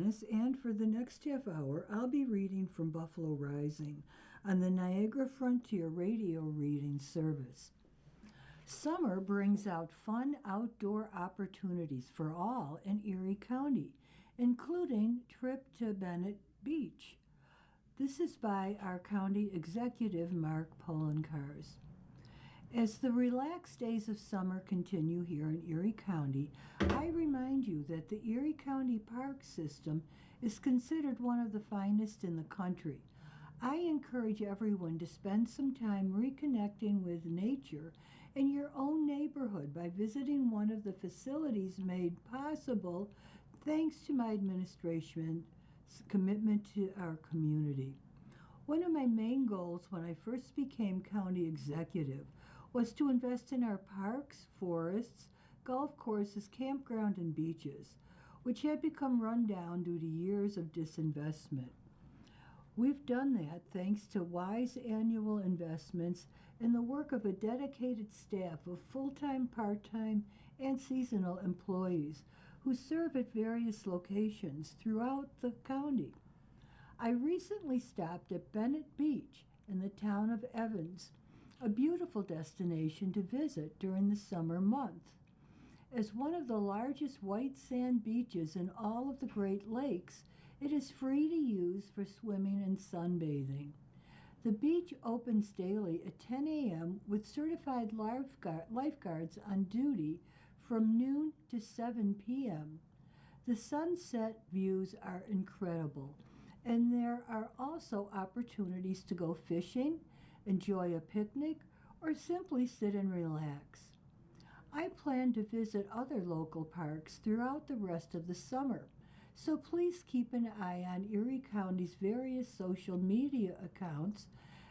Dennis, and for the next half hour, I'll be reading from Buffalo Rising on the Niagara Frontier Radio Reading Service. Summer brings out fun outdoor opportunities for all in Erie County, including trip to Bennett Beach. This is by our county executive, Mark Polenkars. As the relaxed days of summer continue here in Erie County, I remind you that the Erie County Park System is considered one of the finest in the country. I encourage everyone to spend some time reconnecting with nature in your own neighborhood by visiting one of the facilities made possible thanks to my administration's commitment to our community. One of my main goals when I first became county executive was to invest in our parks, forests, golf courses, campground, and beaches, which had become run down due to years of disinvestment. We've done that thanks to wise annual investments and the work of a dedicated staff of full-time, part-time, and seasonal employees who serve at various locations throughout the county. I recently stopped at Bennett Beach in the town of Evans, a beautiful destination to visit during the summer month. As one of the largest white sand beaches in all of the Great Lakes, it is free to use for swimming and sunbathing. The beach opens daily at 10 a.m. with certified lifeguards on duty from noon to 7 p.m. The sunset views are incredible, and there are also opportunities to go fishing, enjoy a picnic, or simply sit and relax. I plan to visit other local parks throughout the rest of the summer, so please keep an eye on Erie County's various social media accounts,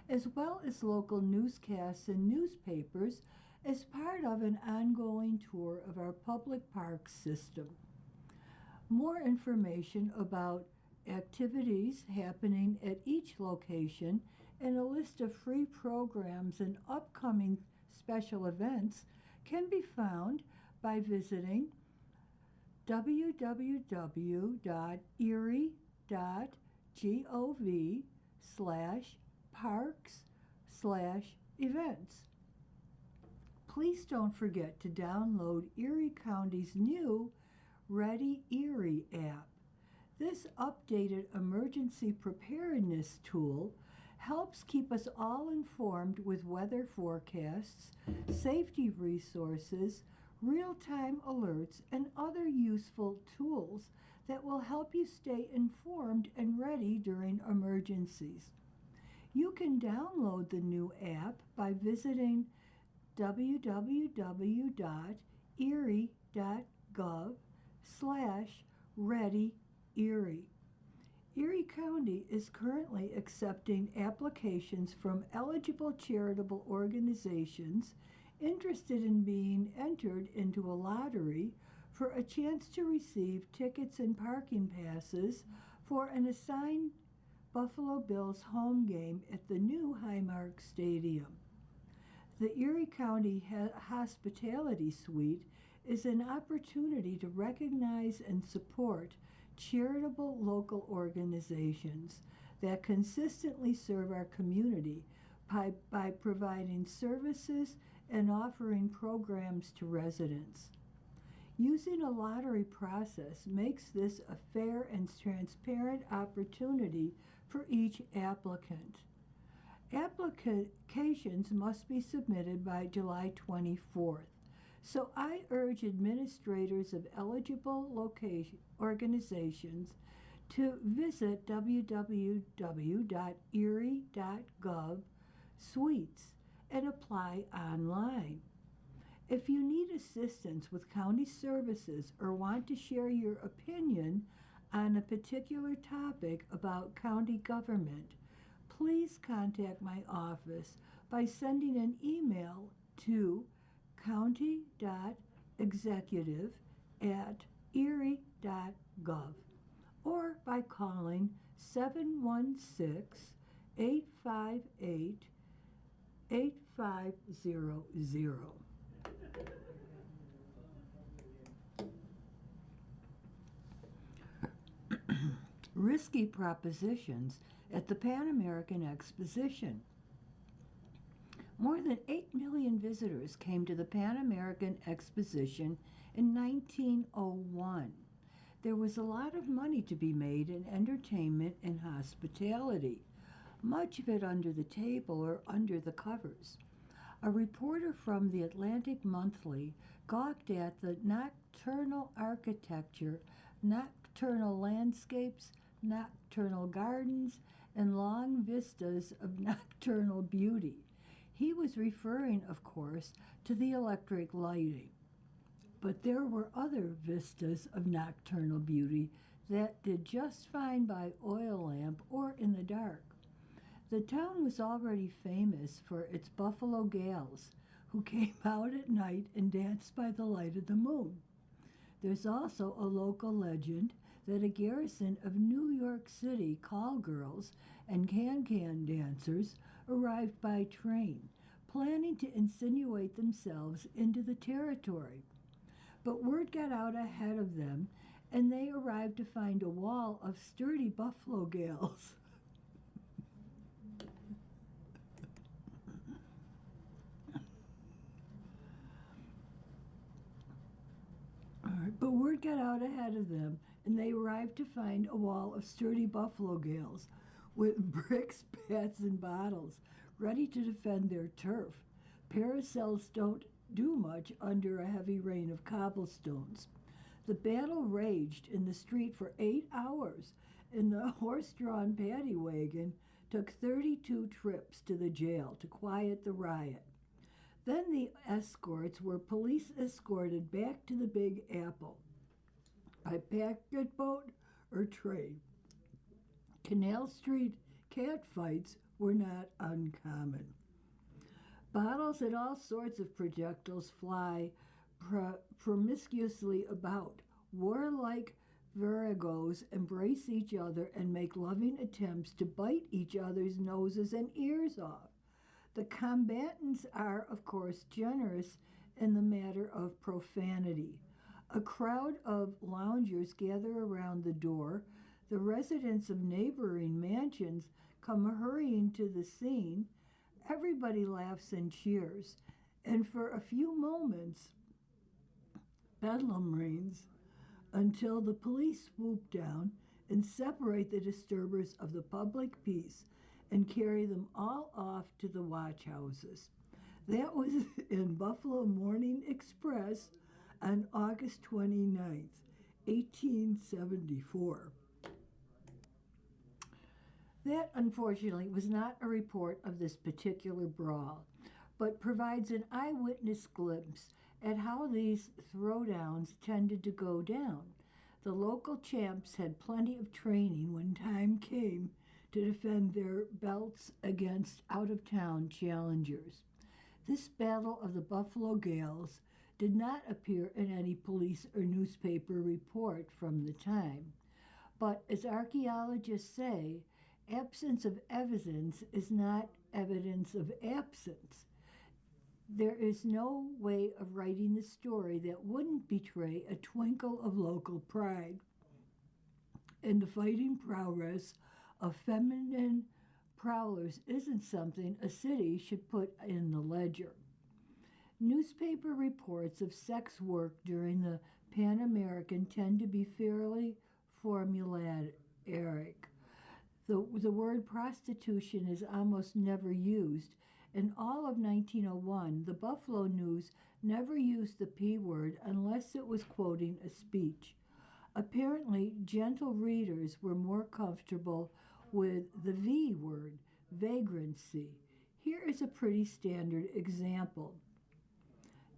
as well as local newscasts and newspapers as part of an ongoing tour of our public park system. More information about activities happening at each location and a list of free programs and upcoming special events can be found by visiting www.erie.gov/parks/events. Please don't forget to download Erie County's new Ready Erie app. This updated emergency preparedness tool helps keep us all informed with weather forecasts, safety resources, real-time alerts, and other useful tools that will help you stay informed and ready during emergencies. You can download the new app by visiting www.erie.gov/readyerie. Erie County is currently accepting applications from eligible charitable organizations interested in being entered into a lottery for a chance to receive tickets and parking passes for an assigned Buffalo Bills home game at the new Highmark Stadium. The Erie County Hospitality Suite is an opportunity to recognize and support charitable local organizations that consistently serve our community by providing services and offering programs to residents. Using a lottery process makes this a fair and transparent opportunity for each applicant. Applications must be submitted by July 24th. So I urge administrators of eligible organizations to visit www.erie.gov/suites and apply online. If you need assistance with county services or want to share your opinion on a particular topic about county government, please contact my office by sending an email to county.executive@erie.gov or by calling 716-858-8500. risky propositions at the Pan American Exposition. More than 8 million visitors came to the Pan American Exposition in 1901. There was a lot of money to be made in entertainment and hospitality, much of it under the table or under the covers. A reporter from the Atlantic Monthly gawked at the nocturnal architecture, nocturnal landscapes, nocturnal gardens, and long vistas of nocturnal beauty. He was referring, of course, to the electric lighting. But there were other vistas of nocturnal beauty that did just fine by oil lamp or in the dark. The town was already famous for its Buffalo Gals, who came out at night and danced by the light of the moon. There's also a local legend that a garrison of New York City call girls and can-can dancers arrived by train, planning to insinuate themselves into the territory. But word got out ahead of them, and they arrived to find a wall of sturdy Buffalo Gals. But word got out ahead of them, and they arrived to find a wall of sturdy Buffalo Gals with bricks, bats, and bottles, ready to defend their turf. Paracels don't do much under a heavy rain of cobblestones. The battle raged in the street for 8 hours, and the horse-drawn paddy wagon took 32 trips to the jail to quiet the riot. Then the escorts were police escorted back to the Big Apple by packet boat or train. Canal Street catfights were not uncommon. Bottles and all sorts of projectiles fly promiscuously about. Warlike viragos embrace each other and make loving attempts to bite each other's noses and ears off. The combatants are, of course, generous in the matter of profanity. A crowd of loungers gather around the door. The residents of neighboring mansions come hurrying to the scene. Everybody laughs and cheers, and for a few moments, bedlam reigns until the police swoop down and separate the disturbers of the public peace and carry them all off to the watch houses. That was in Buffalo Morning Express on August 29th, 1874. That, unfortunately, was not a report of this particular brawl, but provides an eyewitness glimpse at how these throwdowns tended to go down. The local champs had plenty of training when time came to defend their belts against out-of-town challengers. This battle of the Buffalo Gals did not appear in any police or newspaper report from the time, but as archaeologists say, absence of evidence is not evidence of absence. There is no way of writing the story that wouldn't betray a twinkle of local pride and the fighting prowess of feminine prowlers isn't something a city should put in the ledger. Newspaper reports of sex work during the Pan American tend to be fairly formulaic. The word prostitution is almost never used. In all of 1901, the Buffalo News never used the P word unless it was quoting a speech. Apparently, gentle readers were more comfortable with the V word, vagrancy. Here is a pretty standard example.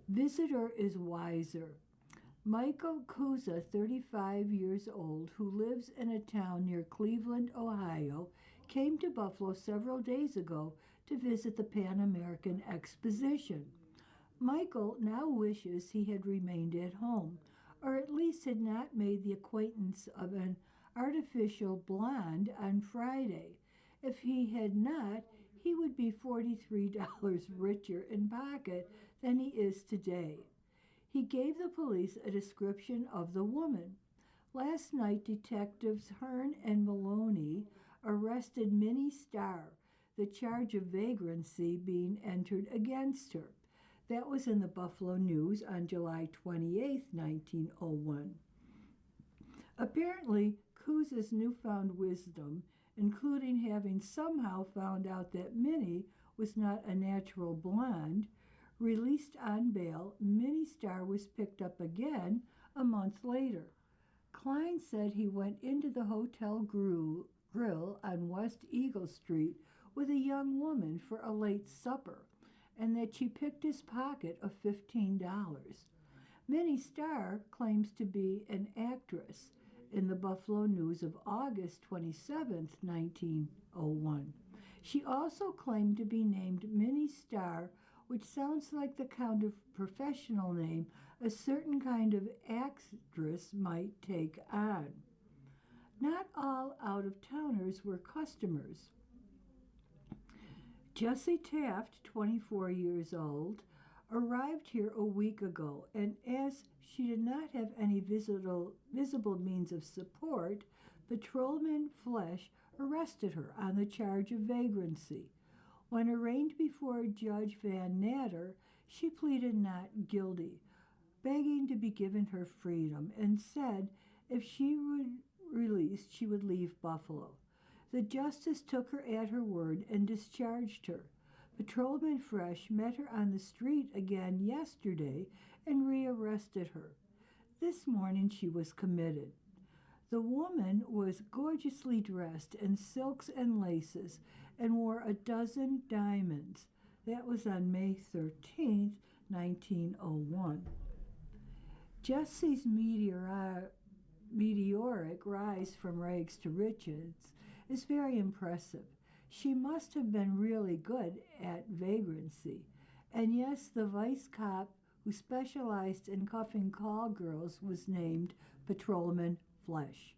Visitor is wiser. Michael Kuza, 35 years old, who lives in a town near Cleveland, Ohio, came to Buffalo several days ago to visit the Pan American Exposition. Michael now wishes he had remained at home, or at least had not made the acquaintance of an artificial blonde on Friday. If he had not, he would be $43 richer in pocket than he is today. He gave the police a description of the woman. Last night, detectives Hearn and Maloney arrested Minnie Starr, the charge of vagrancy being entered against her. That was in the Buffalo News on July 28, 1901. Apparently, Coos's newfound wisdom, including having somehow found out that Minnie was not a natural blonde, released on bail, Minnie Starr was picked up again a month later. Klein said he went into the hotel grill on West Eagle Street with a young woman for a late supper, and that she picked his pocket of $15. Minnie Starr claims to be an actress in the Buffalo News of August 27, 1901. She also claimed to be named Minnie Starr, which sounds like the kind of professional name a certain kind of actress might take on. Not all out-of-towners were customers. Jessie Taft, 24 years old, arrived here a week ago, and as she did not have any visible means of support, Patrolman Flesh arrested her on the charge of vagrancy. When arraigned before Judge Van Natter, she pleaded not guilty, begging to be given her freedom, and said if she were released, she would leave Buffalo. The justice took her at her word and discharged her. Patrolman Fresh met her on the street again yesterday and rearrested her. This morning she was committed. The woman was gorgeously dressed in silks and laces and wore a dozen diamonds. That was on May 13th, 1901. Jessie's meteoric rise from rags to riches is very impressive. She must have been really good at vagrancy. And yes, the vice cop who specialized in cuffing call girls was named Patrolman Flesh.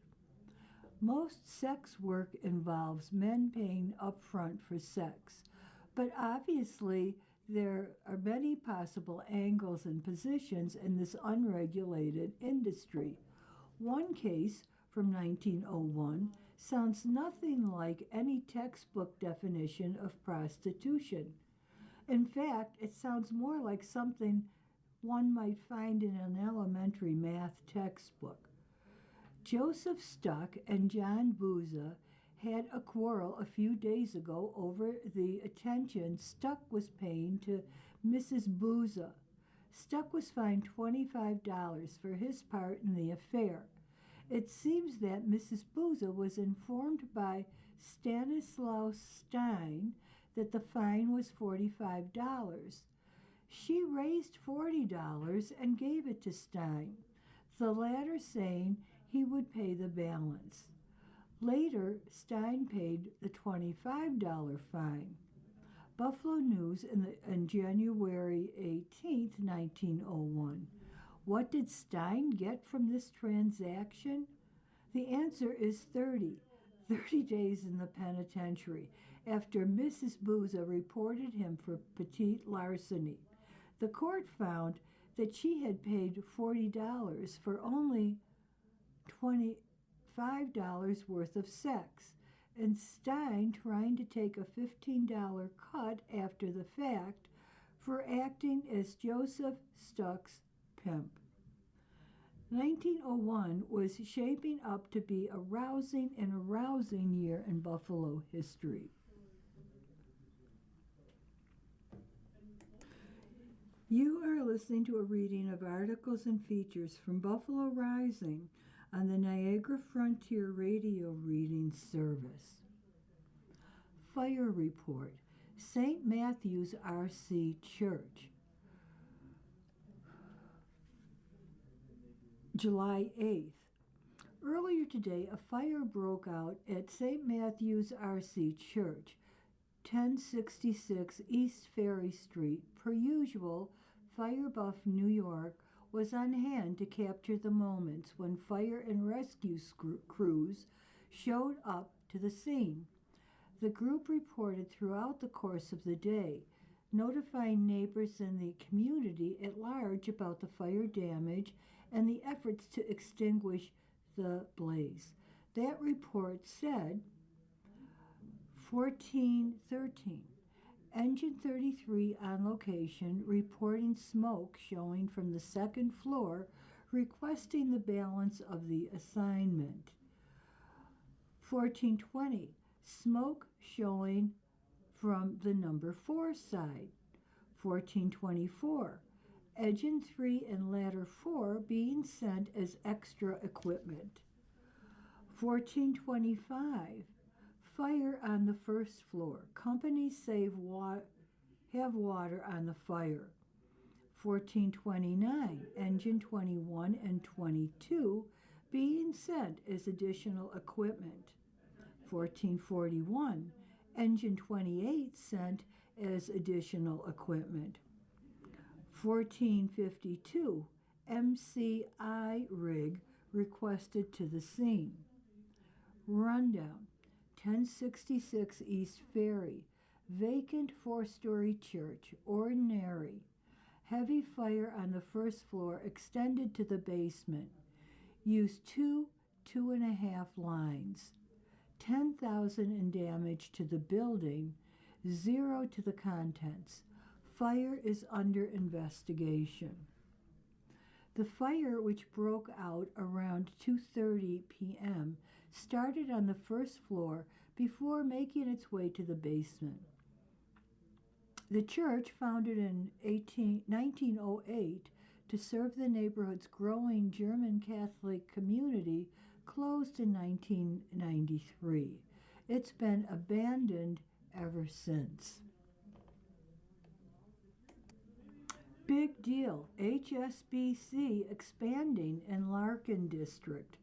Most sex work involves men paying up front for sex, but obviously there are many possible angles and positions in this unregulated industry. One case from 1901 sounds nothing like any textbook definition of prostitution. In fact, it sounds more like something one might find in an elementary math textbook. Joseph Stuck and John Booza had a quarrel a few days ago over the attention Stuck was paying to Mrs. Booza. Stuck was fined $25 for his part in the affair. It seems that Mrs. Booza was informed by Stanislaus Stein that the fine was $45. She raised $40 and gave it to Stein, the latter saying he would pay the balance. Later, Stein paid the $25 fine. Buffalo News on January 18, 1901. What did Stein get from this transaction? The answer is 30 days in the penitentiary after Mrs. Booza reported him for petite larceny. The court found that she had paid $40 for only $25 worth of sex, and Stein trying to take a $15 cut after the fact for acting as Joseph Stuck's pimp. 1901 was shaping up to be a rousing and arousing year in Buffalo history. You are listening to a reading of articles and features from Buffalo Rising on the Niagara Frontier Radio Reading Service. Fire Report, St. Matthew's R.C. Church. July 8th. Earlier today, a fire broke out at St. Matthew's R.C. Church, 1066 East Ferry Street. Per usual, Fire Buff New York was on hand to capture the moments when fire and rescue crews showed up to the scene. The group reported throughout the course of the day, notifying neighbors in the community at large about the fire damage and the efforts to extinguish the blaze. That report said 1413. Engine 33 on location, reporting smoke showing from the second floor, requesting the balance of the assignment. 1420. Smoke showing from the number 4 side. 1424. Engine 3 and ladder 4 being sent as extra equipment. 1425. Fire on the first floor. Companies have water on the fire. 1429. Engine 21 and 22 being sent as additional equipment. 1441. Engine 28 sent as additional equipment. 1452. MCI rig requested to the scene. Rundown. 1066 East Ferry. Vacant 4-story church. Ordinary. Heavy fire on the first floor extended to the basement. Used 2.5 lines. 10,000 in damage to the building. 0 to the contents. Fire is under investigation. The fire, which broke out around 2:30 p.m., started on the first floor before making its way to the basement. The church, founded in 1908 to serve the neighborhood's growing German Catholic community, closed in 1993. It's been abandoned ever since. Big deal. HSBC expanding in Larkin District.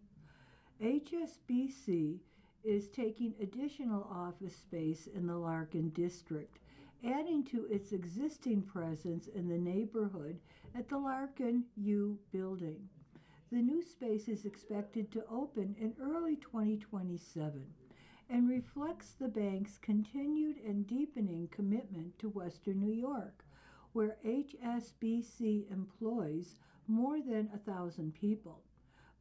HSBC is taking additional office space in the Larkin District, adding to its existing presence in the neighborhood at the Larkin U building. The new space is expected to open in early 2027 and reflects the bank's continued and deepening commitment to Western New York, where HSBC employs more than 1,000 people.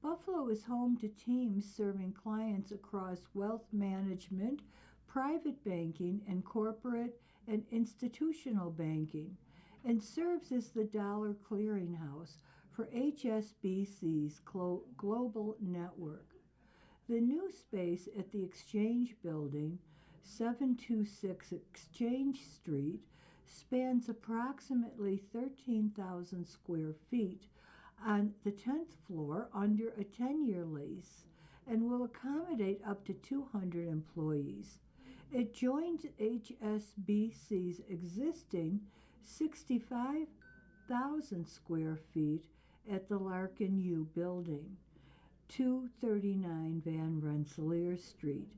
Buffalo is home to teams serving clients across wealth management, private banking, and corporate and institutional banking, and serves as the dollar clearinghouse for HSBC's global network. The new space at the Exchange Building, 726 Exchange Street, spans approximately 13,000 square feet on the 10th floor under a 10-year lease and will accommodate up to 200 employees. It joins HSBC's existing 65,000 square feet at the Larkin U building, 239 Van Rensselaer Street,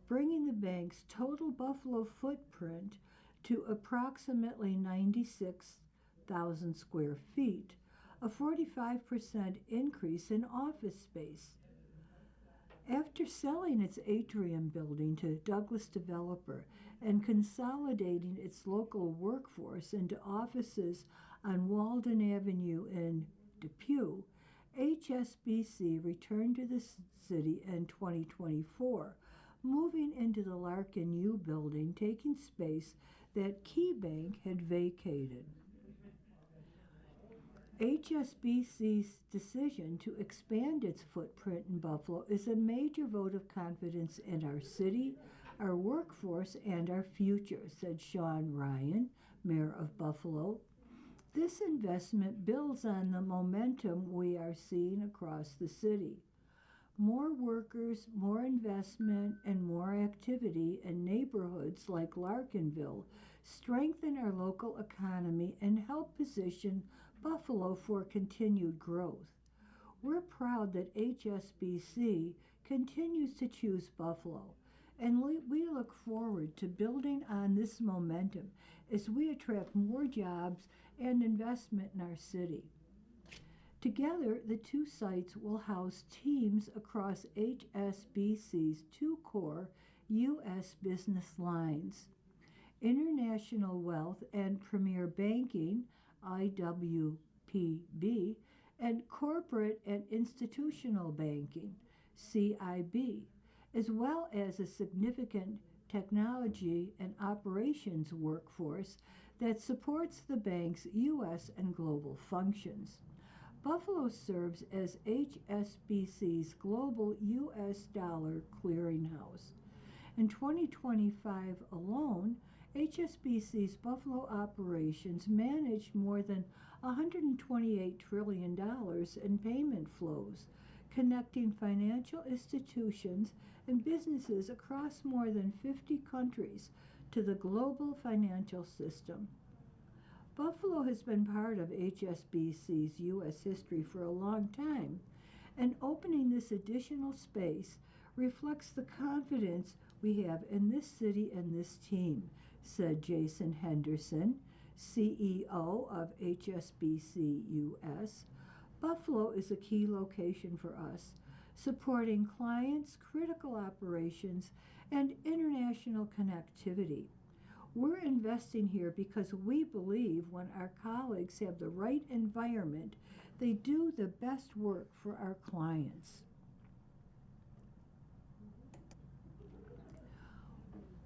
bringing the bank's total Buffalo footprint to approximately 96,000 square feet, a 45% increase in office space. After selling its atrium building to Douglas Developer and consolidating its local workforce into offices on Walden Avenue in Depew, HSBC returned to the city in 2024, moving into the Larkin U building, taking space that KeyBank had vacated. HSBC's decision to expand its footprint in Buffalo is a major vote of confidence in our city, our workforce, and our future, said Sean Ryan, Mayor of Buffalo. This investment builds on the momentum we are seeing across the city. More workers, more investment, and more activity in neighborhoods like Larkinville strengthen our local economy and help position Buffalo for continued growth. We're proud that HSBC continues to choose Buffalo, and we look forward to building on this momentum as we attract more jobs and investment in our city. Together, the two sites will house teams across HSBC's two core U.S. business lines: International Wealth and Premier Banking, IWPB, and Corporate and Institutional Banking, CIB, as well as a significant technology and operations workforce that supports the bank's U.S. and global functions. Buffalo serves as HSBC's global U.S. dollar clearinghouse. In 2025 alone, HSBC's Buffalo operations managed more than $128 trillion in payment flows, connecting financial institutions and businesses across more than 50 countries to the global financial system. Buffalo has been part of HSBC's U.S. history for a long time, and opening this additional space reflects the confidence we have in this city and this team, said Jason Henderson, CEO of HSBC US. Buffalo is a key location for us, supporting clients, critical operations, and international connectivity. We're investing here because we believe when our colleagues have the right environment, they do the best work for our clients.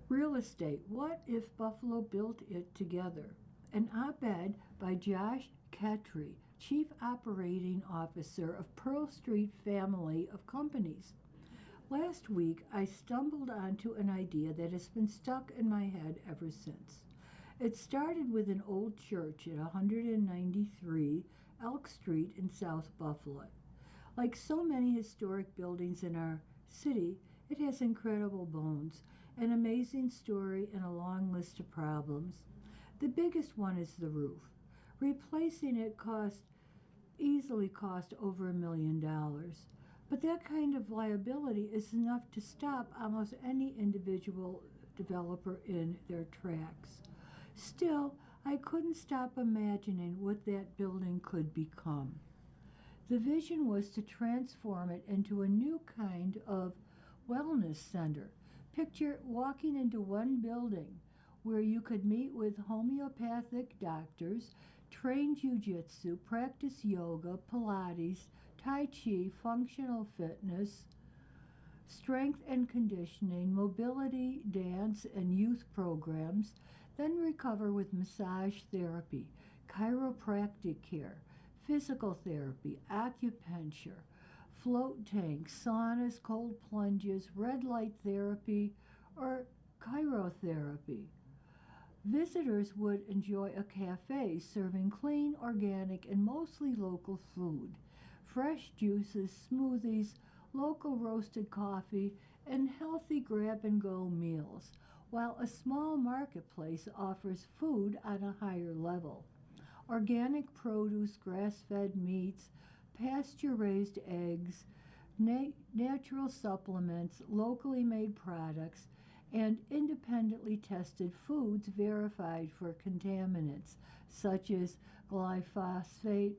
Real estate. What if Buffalo built it together? An op-ed by Josh Ketry, Chief Operating Officer of Pearl Street Family of Companies. Last week, I stumbled onto an idea that has been stuck in my head ever since. It started with an old church at 193 Elk Street in South Buffalo. Like so many historic buildings in our city, it has incredible bones, an amazing story, and a long list of problems. The biggest one is the roof. Replacing it easily cost over $1 million. But that kind of liability is enough to stop almost any individual developer in their tracks. Still, I couldn't stop imagining what that building could become. The vision was to transform it into a new kind of wellness center. Picture walking into one building where you could meet with homeopathic doctors, train jiu-jitsu, practice yoga, Pilates, Tai Chi, functional fitness, strength and conditioning, mobility, dance, and youth programs, then recover with massage therapy, chiropractic care, physical therapy, acupuncture, float tanks, saunas, cold plunges, red light therapy, or chirotherapy. Visitors would enjoy a cafe serving clean, organic, and mostly local food, fresh juices, smoothies, local roasted coffee, and healthy grab-and-go meals, while a small marketplace offers food on a higher level. Organic produce, grass-fed meats, pasture-raised eggs, natural supplements, locally made products, and independently tested foods verified for contaminants such as glyphosate,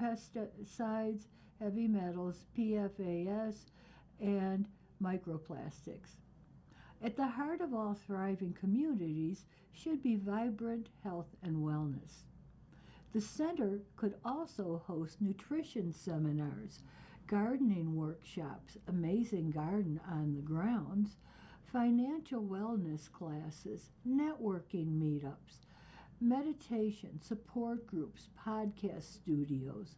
pesticides, heavy metals, PFAS, and microplastics. At the heart of all thriving communities should be vibrant health and wellness. The center could also host nutrition seminars, gardening workshops, amazing garden on the grounds, financial wellness classes, networking meetups, meditation, support groups, podcast studios,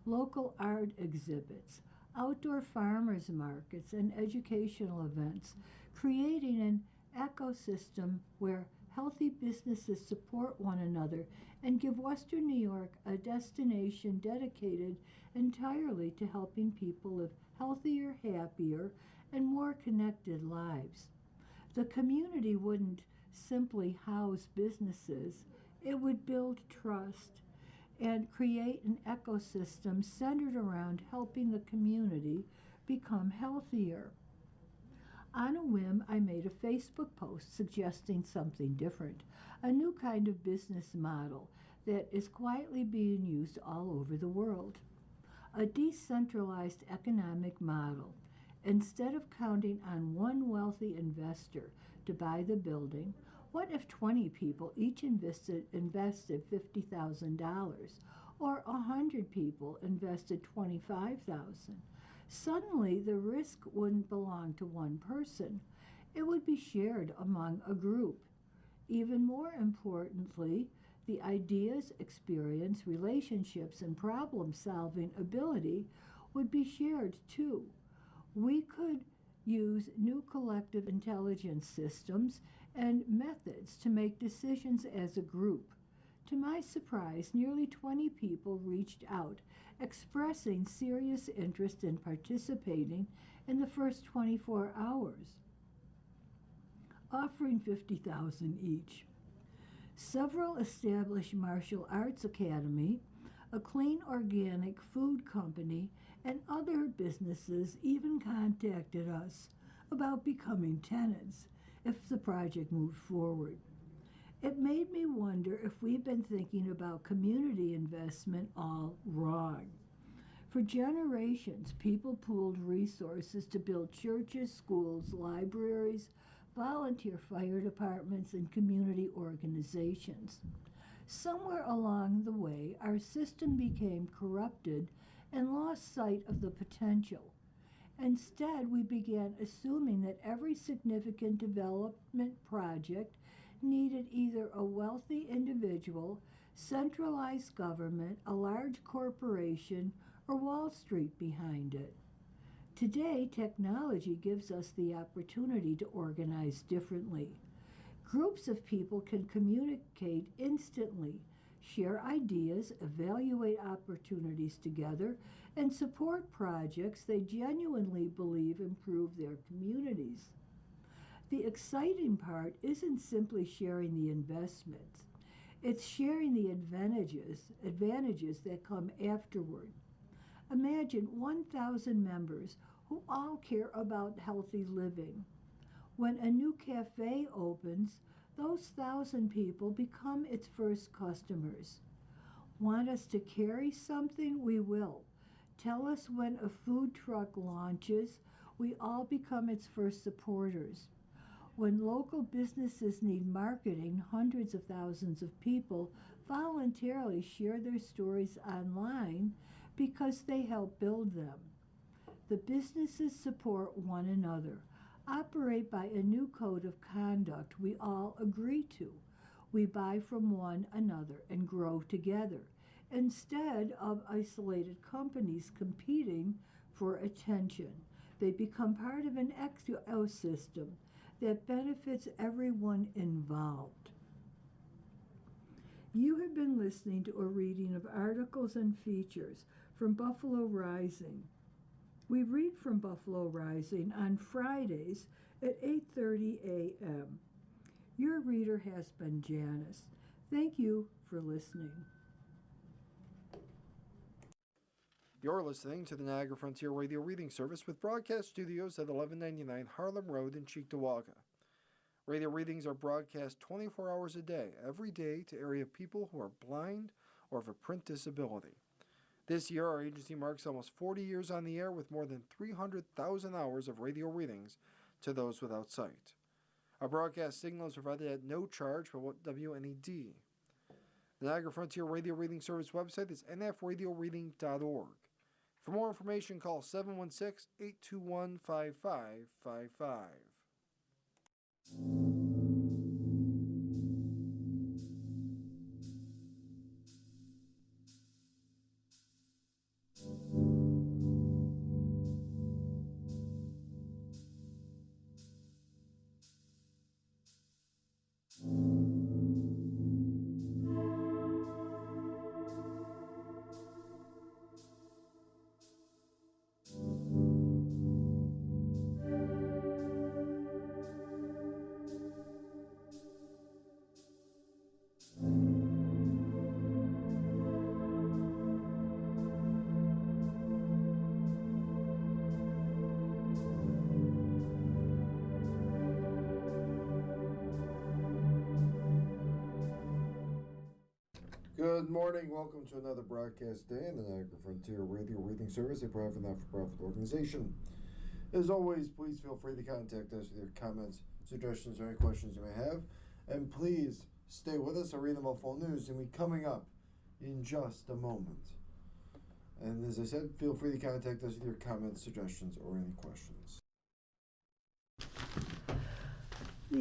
local art exhibits, outdoor farmers markets, and educational events, creating an ecosystem where healthy businesses support one another and give Western New York a destination dedicated entirely to helping people live healthier, happier, and more connected lives. The community wouldn't simply house businesses, it would build trust and create an ecosystem centered around helping the community become healthier. On a whim, I made a Facebook post suggesting something different, a new kind of business model that is quietly being used all over the world. A decentralized economic model. Instead of counting on one wealthy investor to buy the building, what if 20 people each invested $50,000, or 100 people invested $25,000? Suddenly, the risk wouldn't belong to one person. It would be shared among a group. Even more importantly, the ideas, experience, relationships, and problem solving ability would be shared too. We could use new collective intelligence systems and methods to make decisions as a group. To my surprise, nearly 20 people reached out, expressing serious interest in participating in the first 24 hours, offering 50,000 each. Several established martial arts academy, a clean organic food company, and other businesses even contacted us about becoming tenants if the project moved forward. It made me wonder if we've been thinking about community investment all wrong. For generations, people pooled resources to build churches, schools, libraries, volunteer fire departments, and community organizations. Somewhere along the way, our system became corrupted and lost sight of the potential. Instead, we began assuming that every significant development project needed either a wealthy individual, centralized government, a large corporation, or Wall Street behind it. Today, technology gives us the opportunity to organize differently. Groups of people can communicate instantly, share ideas, evaluate opportunities together, and support projects they genuinely believe improve their communities. The exciting part isn't simply sharing the investments. It's sharing the advantages that come afterward. Imagine 1,000 members who all care about healthy living. When a new cafe opens, those 1,000 people become its first customers. Want us to carry something? We will. Tell us when a food truck launches, we all become its first supporters. When local businesses need marketing, hundreds of thousands of people voluntarily share their stories online because they help build them. The businesses support one another, operate by a new code of conduct we all agree to. We buy from one another and grow together, instead of isolated companies competing for attention. They become part of an ecosystem that benefits everyone involved. You have been listening to a reading of articles and features from Buffalo Rising. We read from Buffalo Rising on Fridays at 8:30 a.m. Your reader has been Janice. Thank you for listening. You're listening to the Niagara Frontier Radio Reading Service with broadcast studios at 1199 Harlem Road in Cheektowaga. Radio readings are broadcast 24 hours a day, every day, to area people who are blind or have a print disability. This year, our agency marks almost 40 years on the air with more than 300,000 hours of radio readings to those without sight. Our broadcast signal is provided at no charge for WNED. The Niagara Frontier Radio Reading Service website is nfradioreading.org. For more information, call 716-821-5555. Good morning. Welcome to another broadcast day in the Niagara Frontier Radio Reading Service, a private not-for-profit organization. As always, please feel free to contact us with your comments, suggestions, or any questions you may have. And please stay with us. Our read them all full news will be coming up in just a moment. And as I said, feel free to contact us with your comments, suggestions, or any questions.